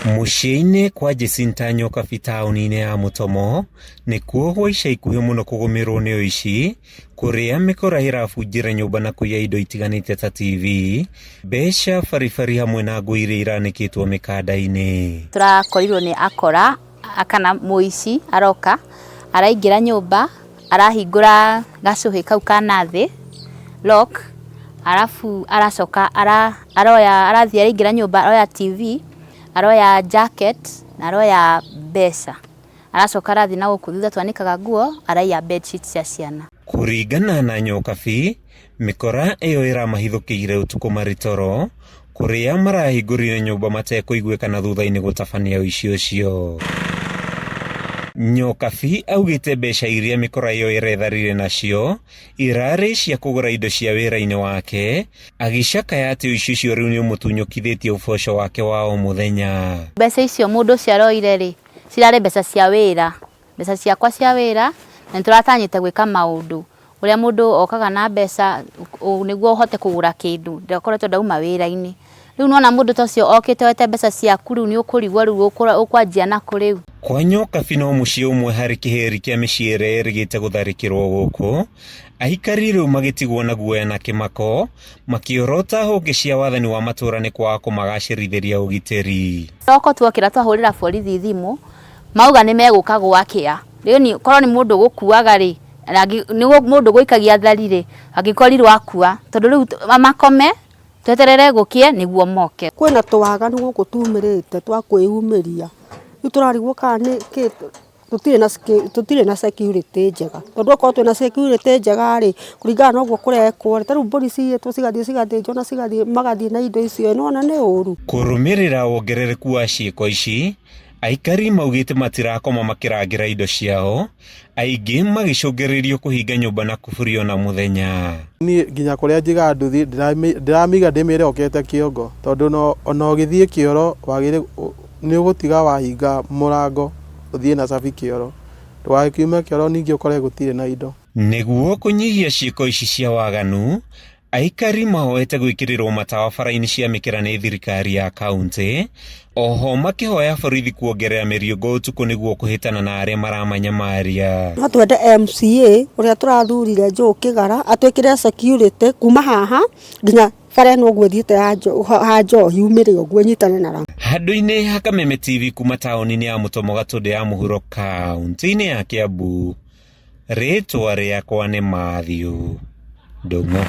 Muciĩ-inĩ kwa Jacinta Nyokabi taũni-inĩ ya Mutomo nĩkuo gwa ica ikuhĩ mũno kũgũmĩrwo nĩ ũici, kũrĩa mĩkora ĩrabunjĩra nyũmba na kũiya indo itiganĩte ta TV, mbeca, baribari hamwe na nguo iria iranĩkĩtwo mĩkanda-inĩ. Tũrakorirwo nĩ akora kana mũici aroka araingĩra nyũmba, arahingũra gacũhĩ kau kana thĩ lock, arafu aracoka arathiĩ araingĩra nyũmba, aroya TV, aroya jacket na aroya mbeca, aracoka arathi na gũkũ thutha twanĩkaga nguo, araiya bedsheet cia ciana. Kũringana na Nyokabi, mĩkora ĩyo ĩramahithũkĩire ũtukũ maritoro, kũrĩa marahingũrire nyũmba matekũiguĩka na thutha-inĩ gũtabania ũici ũcio. Nyokabi augĩte mbeca iria mĩkora ĩyo ĩretharire nacio irarĩ cia kũgũra indo cia wĩra-inĩ wake, agĩcakaya atĩ ũici ũcio rĩu nĩũmũtunyũkithĩtie ũboco wake wa o mũthenya. Mbeca icio mũndũ ũcio aroire rĩ, cirarĩ mbeca cia wĩra, mbeca ciakwa cia wĩra, na nĩtũratanyĩte gwĩka maũndũ. Ũrĩa mũndũ okaga na mbeca nĩguo ũhote kũgũra kĩndũ, ndakoretwo ndauma wĩra-inĩ. Rĩu nĩwona mũndũ ta ũcio okĩte oete mbeca ciaku, rĩu nĩũkũrigwo rĩu ũkwanjia nakũ rĩu. Kwa Nyokabi no mũciĩ ũmwe harĩ kĩhĩri kĩa mĩciĩ ĩrĩa ĩrĩgĩte gũtharĩkĩrwo gũkũ, aikari rĩu magĩtigwo na guoya na kĩmako, makĩorota honge cia wathani wa matũra nĩ kwaga kũmagacĩrithĩria ũgitĩri. Toko tuokĩra twahũrĩra borithi thimũ, mauga nĩmegũka gwakĩa. Rĩu korwo nĩ mũndũ gũkuaga rĩ, nĩ mũndũ gũikagia thari rĩ, angĩkorirwo akua, tondũ rĩu makome tweterere gũkĩe nĩguo moke. Kwĩna tũwaganu gũkũ tumĩrĩte twa kwĩyumĩria. Rĩu tũrarigwo kana nĩ tũtirĩ na security njega. Tondũ okorwo twĩna security njega rĩ, kũringana na ũguo kũrekwo rĩ, ta rĩu mbũri citũ cigathiĩ na magathiĩ na indo icio, nĩwona nĩ ũru. Kũrũmĩrĩra wongerereku wa ciĩko ici, aikari maugĩte matirakoma makĩrangĩra indo ciao, aingĩ magĩcũngĩrĩrio kũhinga nyũmba na kuburio na mũthenya. Niĩ nginya kũrĩa njiga nduthi ndĩramiga ndĩmĩre okete kĩongo, tondũ ona ũgĩthiĩ kĩoro wagĩrĩire nĩ ũgũtiga wahinga mũrango ũthiĩ na cabi kĩoro, ndũgagĩkiume kĩoro ningĩ ũkore gũtirĩ na indo. Nĩguo kũnyihia ciĩko ici cia waganu, aikari mahoete gwĩkĩrĩrwo matawa bara-inĩ cia mĩkĩra nĩ thirikari ya kaunti, oho makĩhoya borithi kuongerera mĩriũngũ ũtukũ nĩguo kũhĩtana na arĩa maramanyamaria. No twende MCA ũrĩa tũrathurire Joe Kĩgara atwĩkĩre security kuma haha nginya bara ĩno ũguo thiĩte ha Njohi umĩre ũguo nyitane na Ramu. Handũ-inĩ ha Kameme TV kuma taũni-inĩ ya Mutomo Gatũndũ ya mũhuro kaunti-inĩ ya Kiambu, rĩtwa rĩakwa nĩ Matthew Ndung'u.